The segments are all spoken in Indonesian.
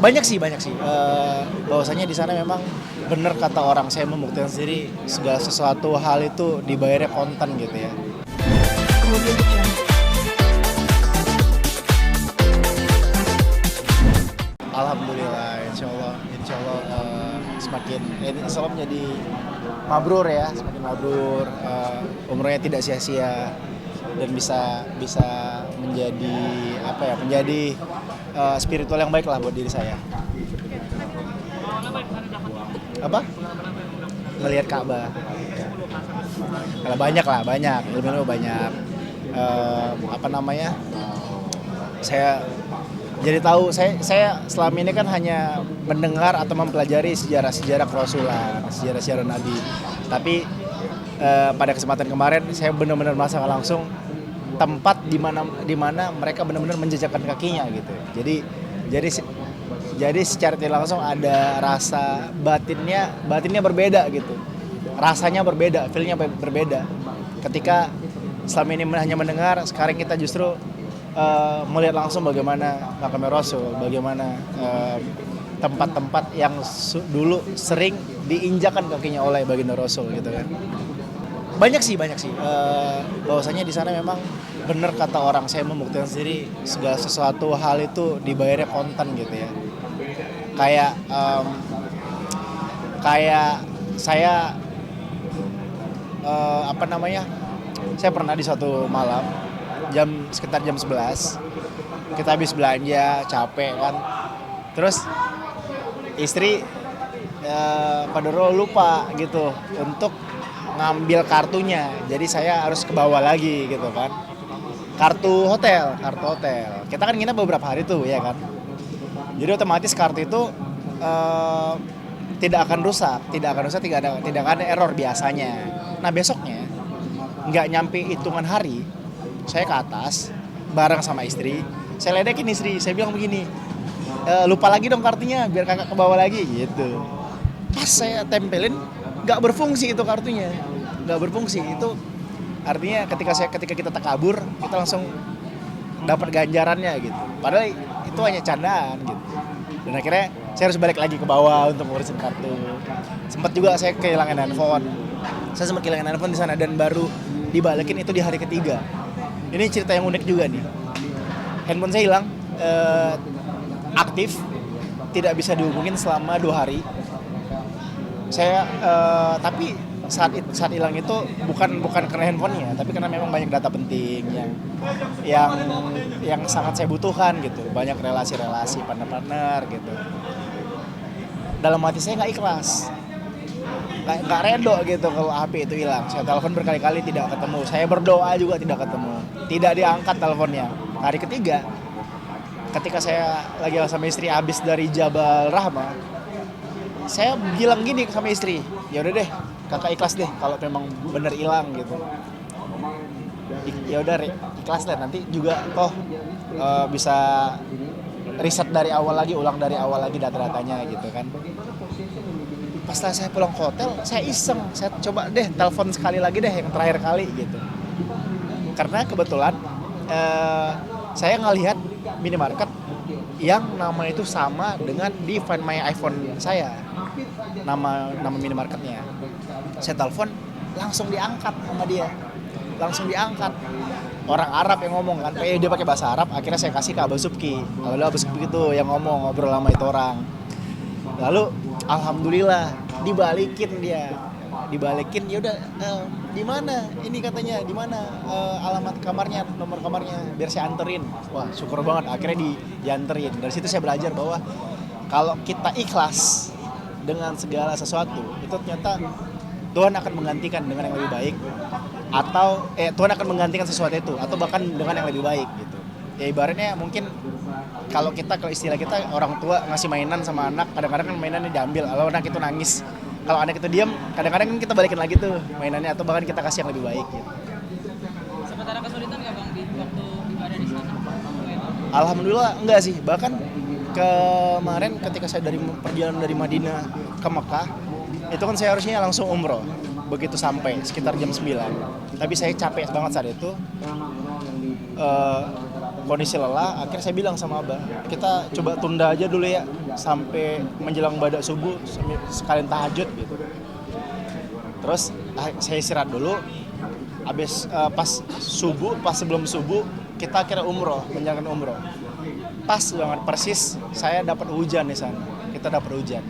Banyak sih. Bahwasanya di sana memang benar kata orang, saya membuktikan sendiri segala sesuatu hal itu dibayarnya kontan gitu ya. Kemudian Alhamdulillah, insya Allah semakin insya Allah menjadi mabrur ya, semakin mabrur, umurnya tidak sia-sia dan bisa menjadi menjadi spiritual yang baik lah buat diri saya. Apa? Melihat Ka'bah. Kalau banyak ilmu banyak. Saya jadi tahu, saya selama ini kan hanya mendengar atau mempelajari sejarah Kerasulan, sejarah Nabi. Tapi pada kesempatan kemarin saya benar-benar merasakan langsung tempat di mana mereka benar-benar menjejakkan kakinya gitu. Jadi secara tidak langsung ada rasa batinnya berbeda gitu. Rasanya berbeda, feel-nya berbeda. Ketika selama ini hanya mendengar, sekarang kita justru melihat langsung bagaimana makamnya Rasul, bagaimana tempat-tempat yang dulu sering diinjakan kakinya oleh baginda Rasul gitu kan. Banyak sih. Bahwasanya di sana memang benar kata orang, saya membuktikan sendiri segala sesuatu hal itu dibayarnya kontan gitu ya. Kayak saya saya pernah di suatu malam sekitar jam 11 kita habis belanja, capek kan, terus istri padahal lupa gitu untuk ngambil kartunya, jadi saya harus ke bawah lagi gitu kan, kartu hotel. Kita kan nginep beberapa hari tuh ya kan, jadi otomatis kartu itu tidak akan rusak, tidak ada error biasanya. Nah besoknya nggak nyampe hitungan hari, saya ke atas bareng sama istri, saya ledekin istri, saya bilang begini, lupa lagi dong kartunya biar kakak ke bawah lagi gitu. Pas saya tempelin nggak berfungsi itu kartunya, nggak berfungsi. Itu artinya ketika kita takabur, kita langsung dapat ganjarannya gitu, padahal itu hanya candaan gitu. Dan akhirnya saya harus balik lagi ke bawah untuk ngurusin kartu. Sempat juga saya kehilangan handphone di sana, dan baru dibalikin itu di hari ketiga. Ini cerita yang unik juga nih. Handphone saya hilang, aktif, tidak bisa dihubungin selama 2 hari. Saya tapi saat hilang itu bukan karena handphonenya, tapi karena memang banyak data penting yang sangat saya butuhkan gitu. Banyak relasi partner gitu. Dalam hati saya nggak ikhlas, nggak redo gitu kalau HP itu hilang. Saya telepon berkali-kali tidak ketemu, saya berdoa juga tidak ketemu, tidak diangkat teleponnya. Hari ketiga, ketika saya lagi sama istri habis dari Jabal Rahmah, saya bilang gini sama istri, ya udah deh kakak ikhlas deh kalau memang bener hilang gitu. Ya udah ikhlas deh, nanti juga toh bisa riset dari awal lagi, ulang dari awal lagi data-datanya gitu kan. Pas setelah saya pulang ke hotel, saya iseng, saya coba deh telepon sekali lagi deh, yang terakhir kali gitu. Karena kebetulan saya ngelihat minimarket yang nama itu sama dengan di Find My iPhone saya, nama minimarketnya. Saya telepon, langsung diangkat sama dia, orang Arab yang ngomong kan, dia pakai bahasa Arab. Akhirnya saya kasih ke Abah Subki itu yang ngobrol sama itu orang. Lalu alhamdulillah dibalikin, ya udah, di mana ini katanya, di mana alamat kamarnya, nomor kamarnya, biar saya anterin. Wah syukur banget, akhirnya dianterin. Dari situ saya belajar bahwa kalau kita ikhlas dengan segala sesuatu, itu ternyata Tuhan akan menggantikan dengan yang lebih baik, atau Tuhan akan menggantikan sesuatu itu, atau bahkan dengan yang lebih baik gitu. Ya ibaratnya mungkin kalau istilah kita, orang tua ngasih mainan sama anak, kadang-kadang kan mainannya diambil, kalau anak itu nangis, kalau anak itu diam, kadang-kadang kan kita balikin lagi tuh mainannya, atau bahkan kita kasih yang lebih baik gitu. Sempat ada kesulitan nggak Bang di waktu ibadah di sana? Alhamdulillah enggak sih, bahkan kemarin ketika saya perjalanan dari Madinah ke Mekah, itu kan saya harusnya langsung umroh. Begitu sampai sekitar jam 9, tapi saya capek banget saat itu. kondisi lelah, akhirnya saya bilang sama abah, kita coba tunda aja dulu ya sampai menjelang badak subuh sekalian tahajud gitu. Terus saya istirahat dulu, habis pas sebelum subuh kita akhirnya menjalankan umroh. Pas banget persis saya dapat hujan di sana, kita dapat hujan.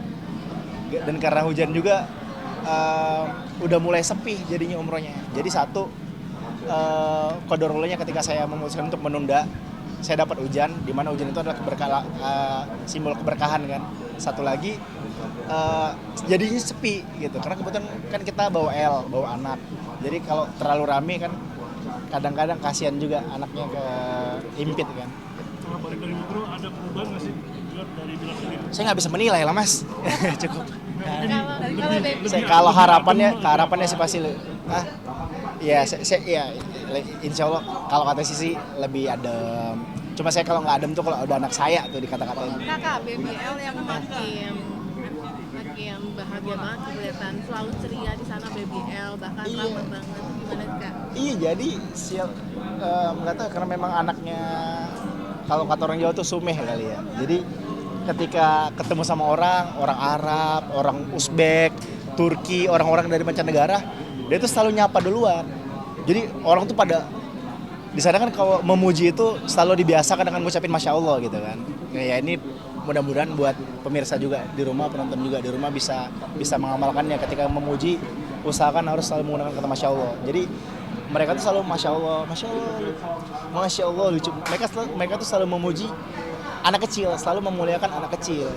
Dan karena hujan juga udah mulai sepi jadinya umrohnya. Jadi satu kodorolnya ketika saya memutuskan untuk menunda, saya dapat hujan, di mana hujan itu adalah simbol keberkahan kan. Satu lagi jadinya sepi gitu, karena kebetulan kan kita bawa anak. Jadi kalau terlalu rame kan kadang-kadang kasihan juga anaknya impit kan. Kalau balik dari mikro ada perubahan nggak sih dari bilang sendiri? Saya nggak bisa menilai lah mas, cukup. Kalau Harapannya sih pasti, ya insya Allah kalau kata Sisi lebih adem. Cuma saya kalau nggak adem tuh kalau udah anak saya tuh dikata-katain. Kakak BBL yang makin bahagia banget kelihatan, selalu ceria di sana BBL, bahkan ramah banget. Gimana Kak? Iya, jadi nggak tahu karena memang anaknya, kalau kata orang Jawa tuh sumeh kali ya. Jadi ketika ketemu sama orang Arab, orang Uzbek, Turki, orang-orang dari mancanegara, dia tuh selalu nyapa duluan. Jadi orang tuh pada di sana kan kalau memuji itu selalu dibiasakan dengan ngucapin Masya Allah gitu kan. Ya ini mudah-mudahan buat pemirsa juga di rumah, penonton juga di rumah bisa mengamalkannya. Ketika memuji, usahakan harus selalu menggunakan kata Masya Allah. Jadi mereka tuh selalu Masya Allah, Masya Allah, Masya Allah lucu. Mereka tuh selalu memuji anak kecil, selalu memuliakan anak kecil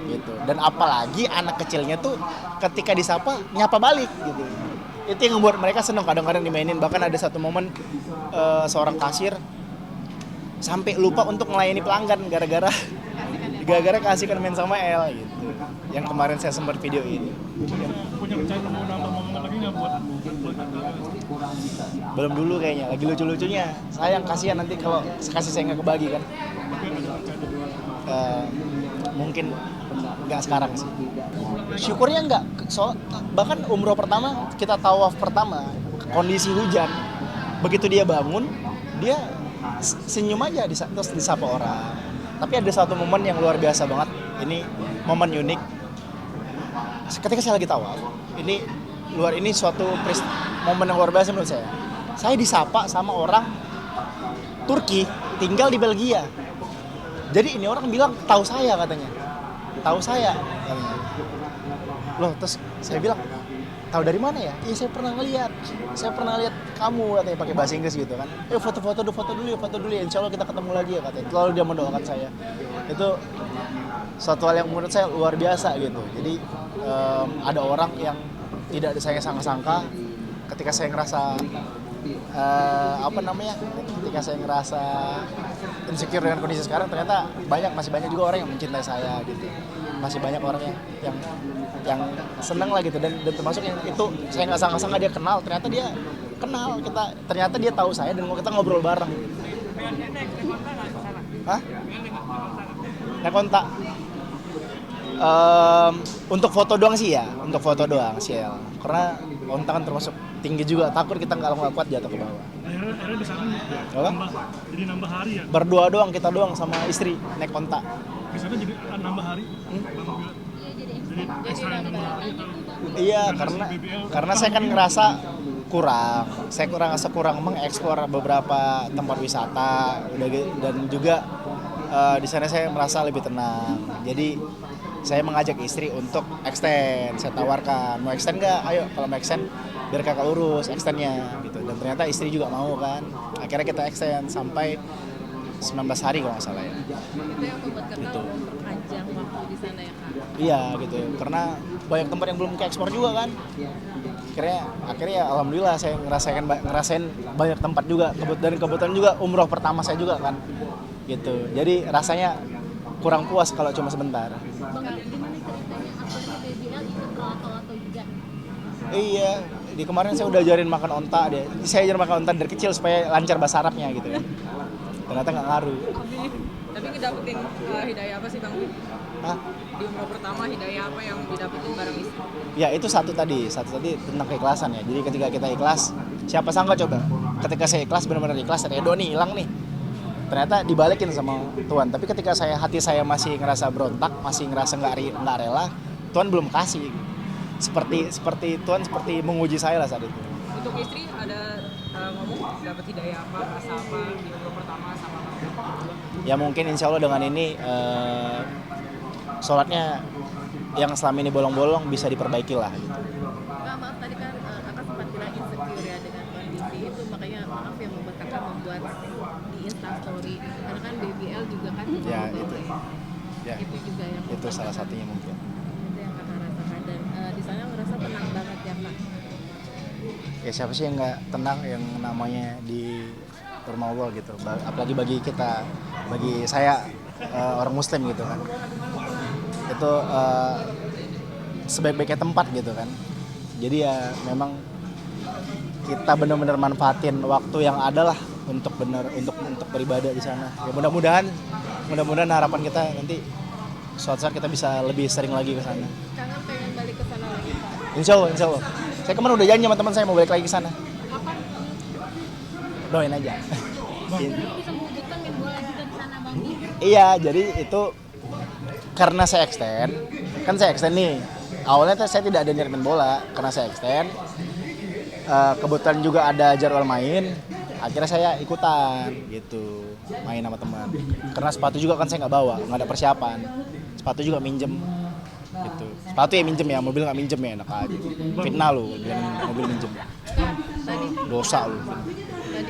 gitu. Dan apalagi anak kecilnya tuh ketika disapa nyapa balik gitu. Itu yang membuat mereka senang, kadang-kadang dimainin. Bahkan ada satu momen seorang kasir sampai lupa untuk melayani pelanggan gara-gara kasihkan main sama El gitu. Yang kemarin saya sempat videoin. punya rencana mau nambah momen lagi nggak buat Belum dulu kayaknya, lagi lucu-lucunya. Sayang, kasihan nanti kalau kasih saya nggak kebagi kan. Mungkin nggak sekarang sih. Syukurnya nggak. Bahkan umroh pertama, kita tawaf pertama, kondisi hujan. Begitu dia bangun, dia senyum aja terus disapa orang. Tapi ada satu momen yang luar biasa banget. Ini momen unik. Ketika saya lagi tawaf, ini suatu momen yang luar biasa menurut saya. Saya disapa sama orang Turki, tinggal di Belgia. Jadi ini orang bilang tahu saya katanya. Tahu saya katanya. Loh, terus saya bilang, tahu dari mana ya? Iya, saya pernah lihat kamu katanya, pakai bahasa Inggris gitu kan. Foto dulu ya, insya Allah kita ketemu lagi ya katanya. Lalu dia mendoakan saya. Itu suatu hal yang menurut saya luar biasa gitu. Jadi ada orang yang tidak saya sangka-sangka ketika saya ngerasa ketika saya ngerasa insecure dengan kondisi sekarang, ternyata masih banyak juga orang yang mencintai saya gitu. Masih banyak orang yang senang lah gitu, dan termasuk yang itu saya nggak sangka-sangka dia kenal, ternyata dia tahu saya dan kita ngobrol bareng. Hah? Naik kontak. Untuk foto doang sih ya, El. Karena kontak kan termasuk tinggi juga, takut kita nggak kuat jatuh ke bawah. akhirnya di sana jadi nambah hari ya? Berdua doang, kita doang sama istri naik kontak. Di sana jadi nambah hari? Jadi ekstra nambah hari atau? Iya, karena saya kan ngerasa kurang mengeksplor beberapa tempat wisata dan juga di sana saya merasa lebih tenang. Jadi saya mengajak istri untuk extend. Saya tawarkan, mau extend nggak? Ayo, kalau mau extend biar kakak urus extendnya gitu. Dan ternyata istri juga mau kan. Akhirnya kita extend sampai 19 hari kalau nggak salah ya. Itu yang membuat kakak memperpanjang waktu di sana ya Kak? Iya gitu, karena banyak tempat yang belum ke ekspor juga kan. Akhirnya alhamdulillah saya ngerasain banyak tempat juga. Dan kebetulan juga umroh pertama saya juga kan. Gitu. Jadi rasanya kurang puas kalau cuma sebentar. Bang, gimana ceritanya asalnya BBL ikut atau juga? Iya, di kemarin saya udah ajarin makan onta deh. Saya ajarin makan onta dari kecil supaya lancar bahasa Arabnya gitu kan. Ternyata nggak ngaruh. Tapi ngedapetin hidayah apa sih Bang? Hah? Di umroh pertama hidayah apa yang didapetin bareng istri? Ya itu satu tadi tentang keikhlasan ya. Jadi ketika kita ikhlas, siapa sangka coba? Ketika saya ikhlas, benar-benar ikhlas, redo nih, hilang nih. ternyata dibalikin sama Tuhan. Tapi ketika hati saya masih ngerasa berontak, masih ngerasa nggak rela, Tuhan belum kasih. Seperti Tuhan seperti menguji saya lah saat itu. Untuk istri ada ngomong dapat hidayah apa, rasa apa di umroh pertama sama kamu? Ya mungkin insya Allah dengan ini sholatnya yang selama ini bolong-bolong bisa diperbaiki lah gitu. Kak, maaf tadi kan kakak sempat bilang insecure ya dengan kondisi itu, makanya maaf yang membuat kakak membuat di Instastory karena kan BBL juga kan Ya bawa-bawa itu. Ya. itu juga yang Itu membuat salah kakak- satunya mungkin. itu yang kakak rasakan dan di sana ngerasa tenang banget ya kak. Ya siapa sih yang nggak tenang yang namanya di rumah Allah gitu. Apalagi bagi kita, bagi saya orang Muslim gitu kan. Itu sebaik-baiknya tempat gitu kan. Jadi ya memang kita benar-benar manfaatin waktu yang ada lah untuk beribadah di sana. Ya mudah-mudahan harapan kita nanti suatu saat kita bisa lebih sering lagi ke sana. Kangen pengen balik ke sana lagi kak. Insya Allah. Saya kemarin udah janji sama teman saya mau balik lagi ke sana. Kapan? Doain aja. Bisa mewujudkan main bola juga di sana bang. Iya, jadi itu karena saya extend nih. Awalnya saya tidak ada niat main bola, karena saya extend. Kebetulan juga ada jadwal main, akhirnya saya ikutan gitu, main sama teman. Karena sepatu juga kan saya nggak bawa, nggak ada persiapan. Sepatu juga minjem, gitu. Sepatu ya minjem ya, mobil nggak minjem ya, enak aja. Fitnah lu, bilang mobil minjem. Tadi Dosa lu.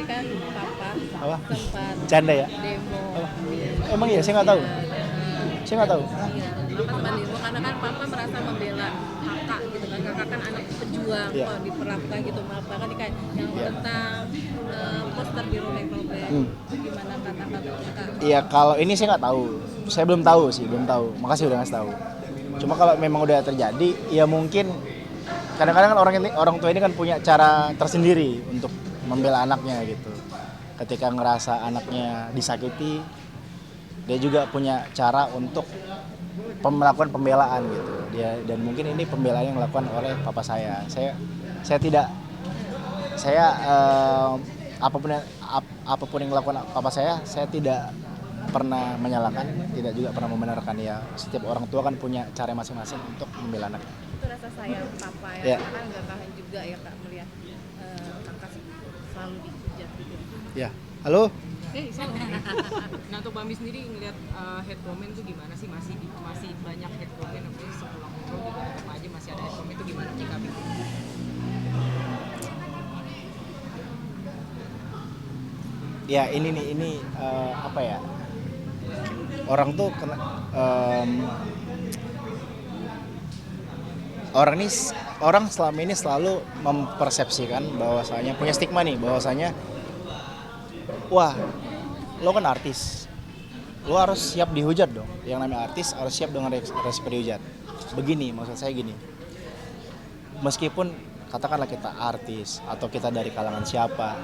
kan papa Apa? sempat Canda ya? demo. Emang iya, saya nggak tahu. Saya nggak tahu. Iya, papa sempat demo karena kan papa merasa membela kakak gitu kan. Kakak kan anak pejuang, Iya. kalau diperlakukan gitu maaf kan kayak yang tentang poster biru Robek. Gimana kata-kata kakak? Iya, kalau ini saya nggak tahu. Saya belum tahu. Makasih udah ngasih tahu. Cuma kalau memang udah terjadi, ya mungkin kadang-kadang kan orang tua ini kan punya cara tersendiri untuk membela anaknya gitu. Ketika ngerasa anaknya disakiti, dia juga punya cara untuk melakukan pembelaan gitu. Dan mungkin ini pembelaan yang dilakukan oleh papa saya. Apapun yang dilakukan papa saya tidak pernah menyalahkan, tidak juga pernah membenarkan ya. Setiap orang tua kan punya cara masing-masing untuk membela anaknya. Itu rasa sayang papa ya. Iya. Karena kan nggak tahan juga ya kak melihat kakak selalu dihujat gitu. Ya, halo. Nah untuk Bambi sendiri ngelihat head comment tuh gimana sih, masih banyak head comment apa sepulang umroh juga apa aja masih ada head comment tuh gimana nyikapi? Ya ini apa ya? Orang tuh orang selama ini selalu mempersepsikan bahwasanya punya stigma nih bahwasanya wah, lo kan artis, lo harus siap dihujat dong. Yang namanya artis harus siap dengan resiko dihujat. Begini, maksud saya gini, meskipun katakanlah kita artis atau kita dari kalangan siapa,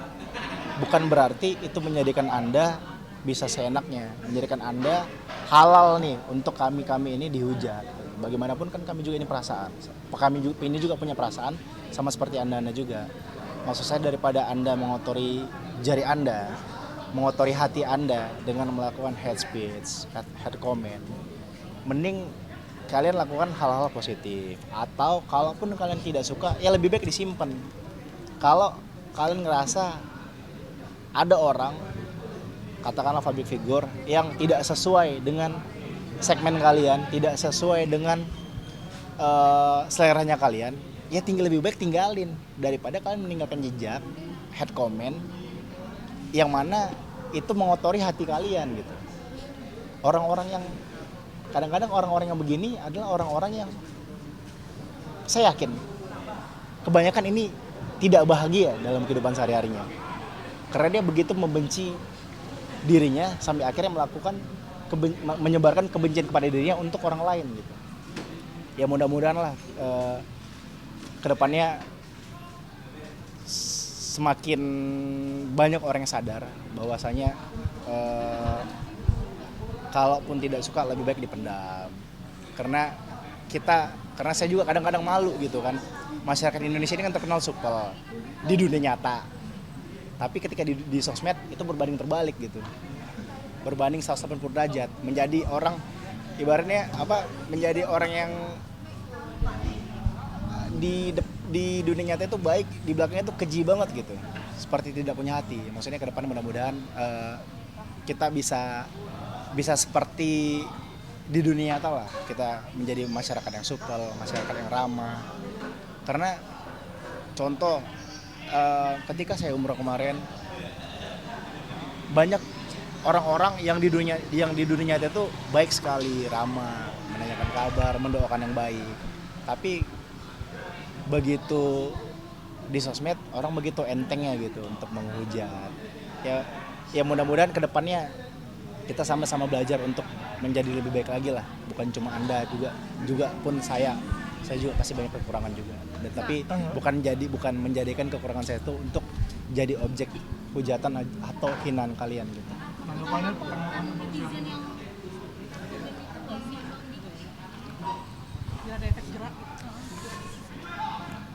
bukan berarti itu menjadikan Anda bisa seenaknya, menjadikan Anda halal nih untuk kami ini dihujat. Bagaimanapun kan kami juga ini perasaan, kami ini juga punya perasaan sama seperti Anda juga. Maksud saya daripada Anda mengotori jari Anda, mengotori hati Anda dengan melakukan hate speech, hate comment, mending kalian lakukan hal-hal positif. Atau kalaupun kalian tidak suka, ya lebih baik disimpan. Kalau kalian ngerasa ada orang, katakanlah public figure, yang tidak sesuai dengan segmen kalian, tidak sesuai dengan seleranya kalian, ya lebih baik tinggalin daripada kalian meninggalkan jejak head comment yang mana itu mengotori hati kalian gitu. Orang-orang yang kadang-kadang orang-orang yang begini adalah orang-orang yang saya yakin kebanyakan ini tidak bahagia dalam kehidupan sehari-harinya. Karena dia begitu membenci dirinya sampai akhirnya menyebarkan kebencian kepada dirinya untuk orang lain gitu. Ya mudah-mudahan lah kedepannya semakin banyak orang yang sadar bahwasanya kalaupun tidak suka lebih baik dipendam. Karena saya juga kadang-kadang malu gitu kan. Masyarakat Indonesia ini kan terkenal supel di dunia nyata. Tapi ketika di sosmed itu berbanding terbalik gitu. berbanding 180 derajat, menjadi orang ibaratnya menjadi orang yang di dunia nyata itu baik, di belakangnya itu keji banget gitu, seperti tidak punya hati. Maksudnya ke depan mudah-mudahan kita bisa seperti di dunia nyata lah, kita menjadi masyarakat yang supel, masyarakat yang ramah. Karena contoh ketika saya umroh kemarin, banyak orang-orang yang di dunia nyata itu baik sekali, ramah, menanyakan kabar, mendoakan yang baik. Tapi begitu di sosmed orang begitu entengnya gitu untuk menghujat. Ya mudah-mudahan kedepannya kita sama-sama belajar untuk menjadi lebih baik lagi lah. Bukan cuma Anda juga pun saya juga pasti banyak kekurangan juga. Dan tapi bukan menjadikan kekurangan saya itu untuk jadi objek hujatan atau hinaan kalian gitu. Tanggapannya pertanyaan netizen yang Biar ada efek jerak.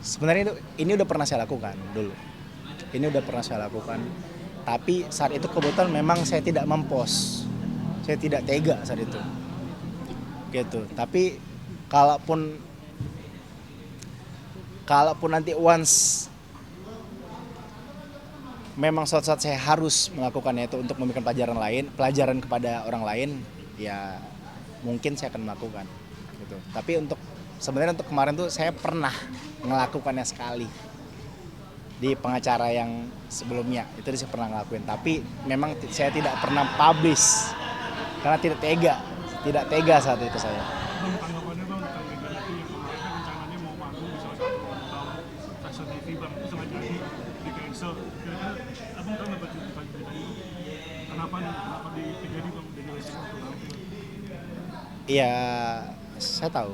Sebenarnya ini udah pernah saya lakukan dulu. Ini udah pernah saya lakukan. Tapi saat itu kebetulan memang saya tidak mempost. Saya tidak tega saat itu. Gitu. Tapi kalaupun nanti once memang suatu saat saya harus melakukannya itu untuk memberikan pelajaran kepada orang lain, ya mungkin saya akan melakukan gitu. Tapi sebenarnya untuk kemarin tuh saya pernah melakukannya sekali di pengacara yang sebelumnya, itu saya pernah ngelakuin, tapi memang saya tidak pernah publish karena tidak tega saat itu saya. Bang, tanggapannya Bang tentang Mega TV yang kemarin kan rencananya mau manggung di salah satu stasiun TV Bang, itu sengaja di cancel. Kira-kira Abang tahu nggak berita itu? Kenapa terjadi Bang dari listing untuk tampil? Iya, saya tahu.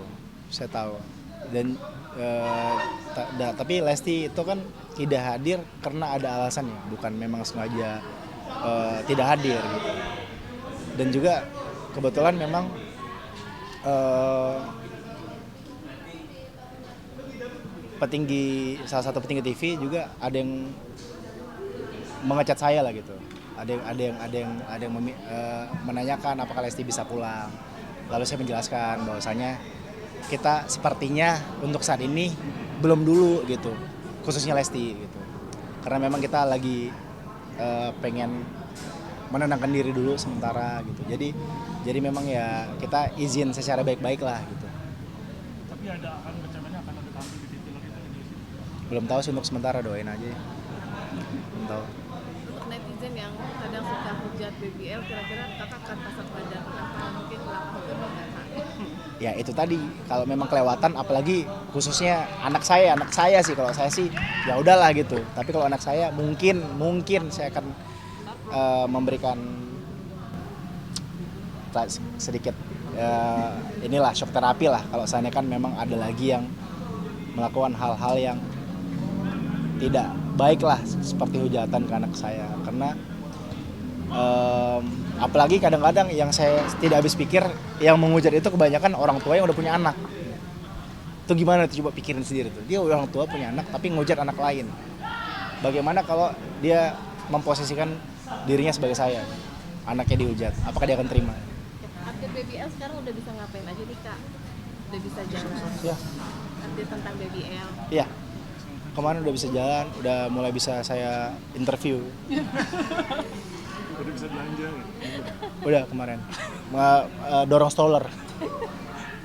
Dan tapi Lesti itu kan tidak hadir karena ada alasannya, bukan memang sengaja tidak hadir gitu. Dan juga kebetulan memang salah satu petinggi TV juga ada yang mengecat saya lah gitu. Ada yang menanyakan apakah Lesti bisa pulang. Lalu saya menjelaskan bahwasanya kita sepertinya untuk saat ini belum dulu gitu, khususnya Lesti gitu. Karena memang kita lagi pengen menenangkan diri dulu sementara gitu. Jadi memang ya kita izin secara baik-baik lah gitu. Tapi rencananya akan ada tampil di TV lagi tadi. Belum tahu sih, untuk sementara doain aja. Belum tahu. untuk netizen yang kadang suka hujat BBL, kira-kira kakak akan pasang badan apa mungkin melakukan pembelaan? Ya itu tadi, kalau memang kelewatan, apalagi khususnya anak saya sih, kalau saya sih ya udahlah gitu. Tapi kalau anak saya mungkin saya akan memberikan sedikit inilah shock terapi lah, kalau seandainya kan memang ada lagi yang melakukan hal-hal yang tidak baik lah seperti hujatan ke anak saya. Karena apalagi kadang-kadang yang saya tidak habis pikir, yang menghujat itu kebanyakan orang tua yang udah punya anak. Itu gimana tuh, coba pikirin sendiri tuh, dia orang tua punya anak tapi ngehujat anak lain. Bagaimana kalau dia memposisikan dirinya sebagai saya, anaknya dihujat, apakah dia akan terima? Update BBL sekarang udah bisa ngapain aja nih kak? Udah bisa jalan? Ya, Update tentang BBL? iya. Kemarin udah bisa jalan, udah mulai bisa saya interview. Udah bisa belanja ya? Udah kemarin dorong stroller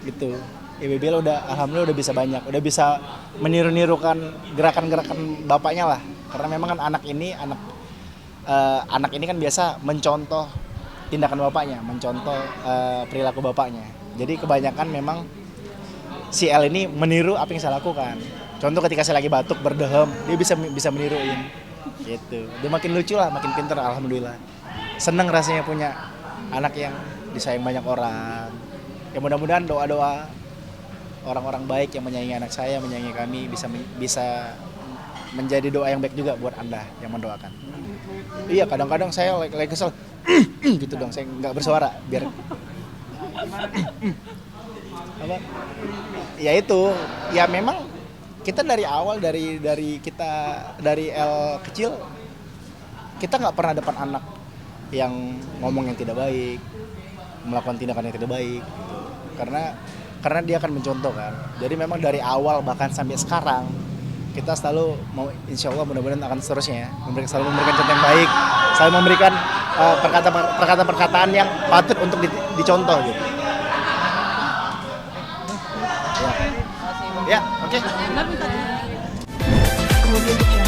gitu. BBL udah alhamdulillah udah bisa banyak, udah bisa meniru-nirukan gerakan-gerakan bapaknya lah. Karena memang kan anak ini kan biasa mencontoh tindakan bapaknya, mencontoh perilaku bapaknya. Jadi kebanyakan memang si L ini meniru apa yang saya lakukan. Contoh ketika saya lagi batuk berdehem, dia bisa meniruin gitu. Dia makin lucu lah, makin pintar, alhamdulillah. Seneng rasanya punya anak yang disayang banyak orang. Ya mudah-mudahan doa-doa orang-orang baik yang menyayangi anak saya, menyayangi kami bisa menjadi doa yang baik juga buat Anda yang mendoakan. Iya, kadang-kadang saya lagi kesel gitu dong, saya nggak bersuara biar apa? Ya itu, ya memang kita dari awal dari L kecil kita nggak pernah depan anak yang ngomong yang tidak baik, melakukan tindakan yang tidak baik gitu. Karena dia akan mencontoh kan. Jadi memang dari awal bahkan sampai sekarang kita selalu mau, insya Allah mudah-mudahan akan seterusnya ya, selalu memberikan contoh yang baik, selalu memberikan perkataan-perkataan yang patut untuk dicontoh gitu. Ya, oke. Kemudian